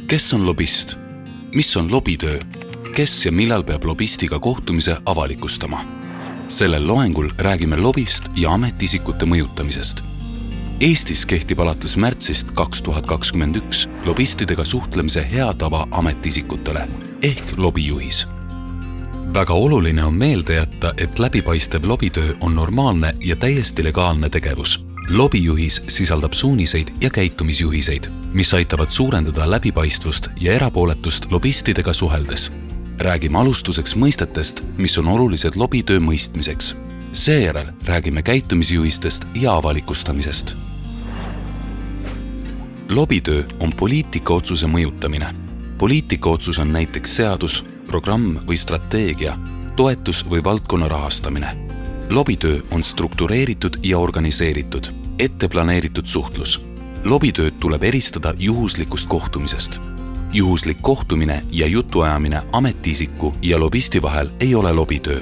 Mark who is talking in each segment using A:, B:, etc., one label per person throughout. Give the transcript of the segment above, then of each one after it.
A: Kes on lobist? Mis on lobitöö? Kes ja millal peab lobistiga kohtumise avalikustama? Sellel loengul räägime lobist ja ametiisikute mõjutamisest. Eestis kehtib alates märtsist 2021 lobistidega suhtlemise hea tava ametiisikutele ehk lobijuhis. Väga oluline on meelde jätta, et läbipaistev lobitöö on normaalne ja täiesti legaalne tegevus. Lobijuhis sisaldab suuniseid ja käitumisjuhiseid, mis aitavad suurendada läbipaistvust ja erapooletust lobistidega suheldes. Räägime alustuseks mõistetest, mis on olulised lobitöö mõistmiseks. Seejärel räägime käitumisjuhistest ja avalikustamisest. Lobitöö on poliitikaotsuse mõjutamine. Poliitikaotsus on näiteks seadus, programm või strateegia, toetus või valdkonna rahastamine. Lobitöö on struktureeritud ja organiseeritud, etteplaneeritud suhtlus. Lobitööd tuleb eristada juhuslikust kohtumisest. Juhuslik kohtumine ja jutuajamine ametiisiku ja lobisti vahel ei ole lobitöö.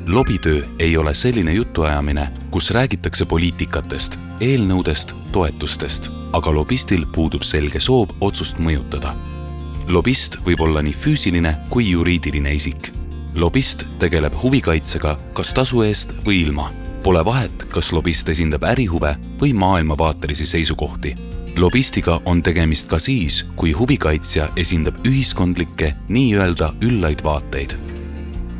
A: Lobitöö ei ole selline jutuajamine, kus räägitakse poliitikatest, eelnõudest, toetustest, aga lobistil puudub selge soov otsust mõjutada. Lobist võib olla nii füüsiline kui juriidiline isik. Lobist tegeleb huvikaitsega kas tasu eest või ilma. Pole vahet, kas lobist esindab ärihuve või maailmavaatelisi seisukohti. Lobistiga on tegemist ka siis, kui huvikaitsja esindab ühiskondlikke nii-öelda üllaid vaateid.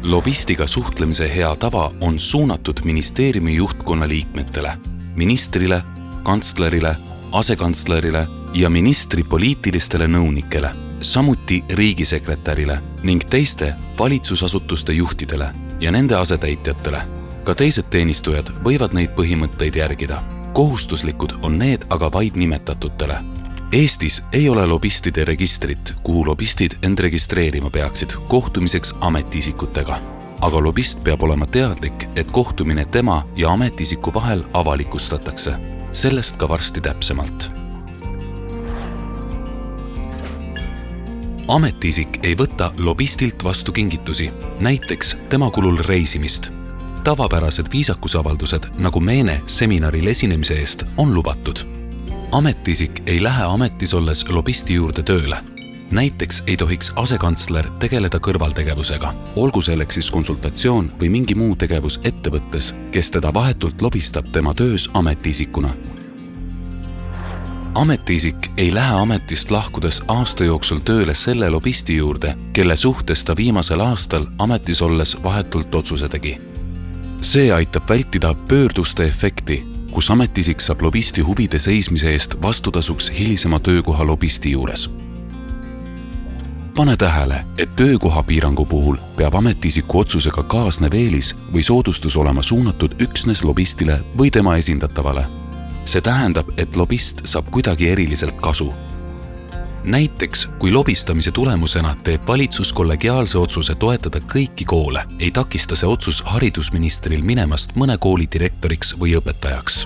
A: Lobistiga suhtlemise hea tava on suunatud ministeeriumi juhtkonna liikmetele, ministrile, kantslerile, asekantslerile ja ministri poliitilistele nõunikele, samuti riigisekretärile ning teiste valitsusasutuste juhtidele ja nende asetäitjatele. Ka teised teenistujad võivad neid põhimõtteid järgida. Kohustuslikud on need aga vaid nimetatutele. Eestis ei ole lobistide registrit, kuhu lobistid end registreerima peaksid kohtumiseks ametiisikutega. Aga lobist peab olema teadlik, et kohtumine tema ja ametiisiku vahel avalikustatakse. Sellest ka varsti täpsemalt. Ametiisik ei võta lobistilt vastu kingitusi, näiteks tema kulul reisimist. Tavapärased viisakusavaldused nagu meene seminaril esinemise eest on lubatud. Ametiisik ei lähe ametis olles lobisti juurde tööle. Näiteks ei tohiks asekantsler tegeleda kõrvaltegevusega, olgu selleks siis konsultatsioon või mingi muu tegevus ettevõttes, kes teda vahetult lobistab tema töös ametiisikuna. Ametiisik ei lähe ametist lahkudes aasta jooksul tööle selle lobisti juurde, kelle suhtes ta viimasel aastal ametis olles vahetult otsuse tegi. See aitab vältida pöörduste efekti, kus ametiisik saab lobisti huvide seismise eest vastutasuks hilisema töökoha lobisti juures. Pane tähele, et töökoha piirangu puhul peab ametiisiku otsusega kaasnev eelis või soodustus olema suunatud üksnes lobistile või tema esindatavale. See tähendab, et lobist saab kuidagi eriliselt kasu. Näiteks, kui lobistamise tulemusena teeb valitsus kollegiaalse otsuse toetada kõiki koole, ei takista see otsus haridusministril minemast mõne kooli direktoriks või õpetajaks.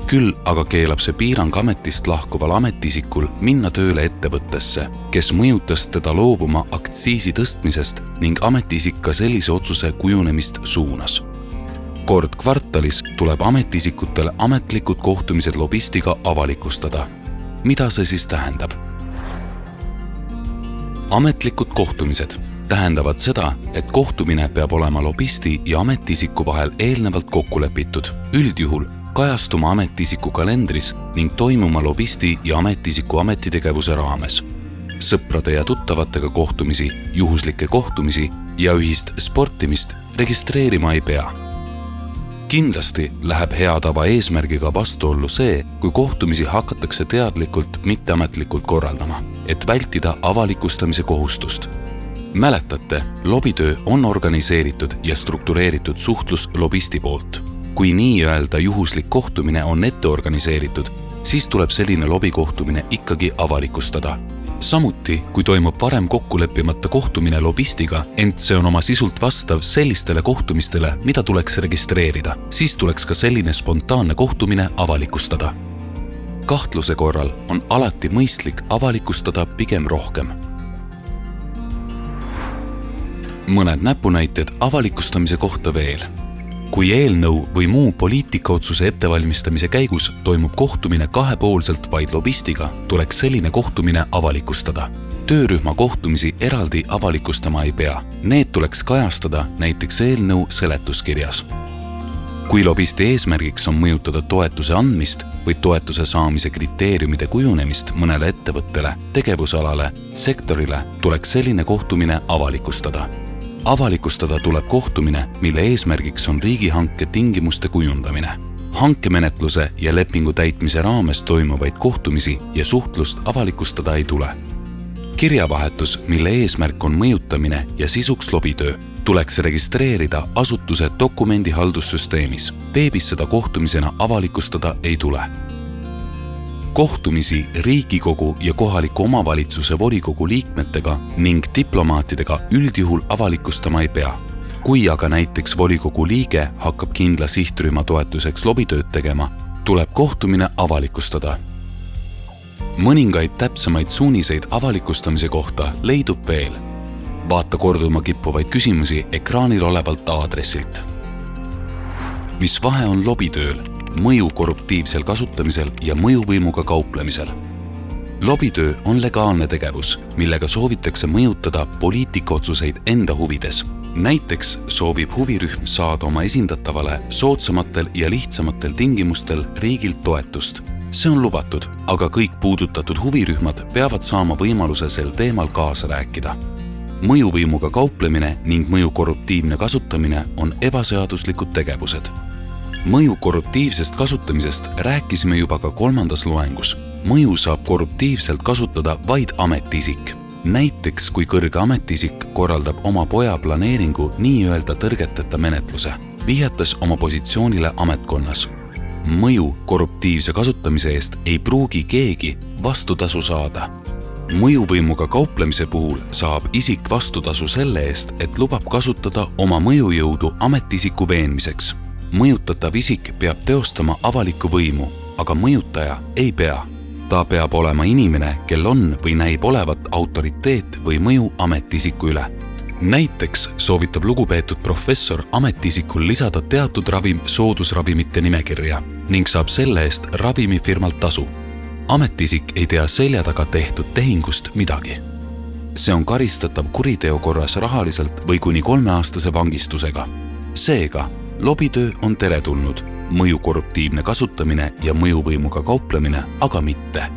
A: Küll aga keelab see piirang ametist lahkuval ametiisikul minna tööle ettevõttesse, kes mõjutas teda loobuma aktsiisi tõstmisest ning ametiisik ka sellise otsuse kujunemist suunas. Kord kvartalis tuleb ametiisikutel ametlikud kohtumised lobistiga avalikustada. Mida see siis tähendab? Ametlikud kohtumised tähendavad seda, et kohtumine peab olema lobisti ja ametiisiku vahel eelnevalt kokku lepitud, üldjuhul kajastuma ametiisiku kalendris ning toimuma lobisti ja ametiisiku ametitegevuse raames. Sõprade ja tuttavatega kohtumisi, juhuslikke kohtumisi ja ühist sportimist registreerima ei pea. Kindlasti läheb hea tava eesmärgiga vastuollu see, kui kohtumisi hakatakse teadlikult mitteametlikult korraldama, et vältida avalikustamise kohustust. Mäletate, lobitöö on organiseeritud ja struktureeritud suhtlus lobisti poolt. Kui nii-öelda juhuslik kohtumine on ette organiseeritud, siis tuleb selline lobikohtumine ikkagi avalikustada. Samuti, kui toimub varem kokkuleppimata kohtumine lobistiga, ent see on oma sisult vastav sellistele kohtumistele, mida tuleks registreerida, siis tuleks ka selline spontaanne kohtumine avalikustada. Kahtluse korral on alati mõistlik avalikustada pigem rohkem. Mõned näpunäited avalikustamise kohta veel. Kui eelnõu või muu poliitikaotsuse ettevalmistamise käigus toimub kohtumine kahepoolselt vaid lobistiga, tuleks selline kohtumine avalikustada. Töörühma kohtumisi eraldi avalikustama ei pea. Need tuleks kajastada näiteks eelnõu seletuskirjas. Kui lobisti eesmärgiks on mõjutada toetuse andmist või toetuse saamise kriteeriumide kujunemist mõnele ettevõttele, tegevusalale, sektorile, tuleks selline kohtumine avalikustada. Avalikustada tuleb kohtumine, mille eesmärgiks on riigihanke tingimuste kujundamine. Hankemenetluse ja lepingu täitmise raames toimuvaid kohtumisi ja suhtlust avalikustada ei tule. Kirjavahetus, mille eesmärk on mõjutamine ja sisuks lobitöö, tuleks registreerida asutuse dokumendihaldussüsteemis. Veebis seda kohtumisena avalikustada ei tule. Kohtumisi Riigikogu ja kohaliku omavalitsuse volikogu liikmetega ning diplomaatidega üldjuhul avalikustama ei pea. Kui aga näiteks volikogu liige hakkab kindla sihtrühma toetuseks lobitööd tegema, tuleb kohtumine avalikustada. Mõningaid täpsemaid suuniseid avalikustamise kohta leidub veel. Vaata korduma kippuvaid küsimusi ekraanil olevalt aadressilt. Mis vahe on lobitööl, mõju korruptiivsel kasutamisel ja mõjuvõimuga kauplemisel? Lobitöö on legaalne tegevus, millega soovitakse mõjutada poliitikaotsuseid enda huvides. Näiteks soovib huvirühm saada oma esindatavale soodsamatel ja lihtsamatel tingimustel riigilt toetust. See on lubatud, aga kõik puudutatud huvirühmad peavad saama võimaluse sel teemal kaasa rääkida. Mõjuvõimuga kauplemine ning mõju korruptiivne kasutamine on ebaseaduslikud tegevused. Mõju korruptiivsest kasutamisest rääkisime juba ka 3. loengus. Mõju saab korruptiivselt kasutada vaid ametiisik. Näiteks kui kõrge ametiisik korraldab oma poja planeeringu nii-öelda tõrgeteta menetluse, vihjates oma positsioonile ametkonnas. Mõju korruptiivse kasutamise eest ei pruugi keegi vastutasu saada. Mõjuvõimuga kauplemise puhul saab isik vastutasu selle eest, et lubab kasutada oma mõjujõudu ametiisiku veenmiseks. Mõjutatav isik peab teostama avalikku võimu, aga mõjutaja ei pea. Ta peab olema inimene, kel on või näib olevat autoriteet või mõju ametiisiku üle. Näiteks soovitab lugupeetud professor ametiisikul lisada teatud ravim soodusravimite nimekirja ning saab selle eest ravimifirmalt tasu. Ametiisik ei tea selja taga tehtud tehingust midagi. See on karistatav kuriteo korras rahaliselt või kuni 3-aastase vangistusega. Seega, lobitöö on teretulnud, mõju korruptiivne kasutamine ja mõjuvõimuga kauplemine aga mitte.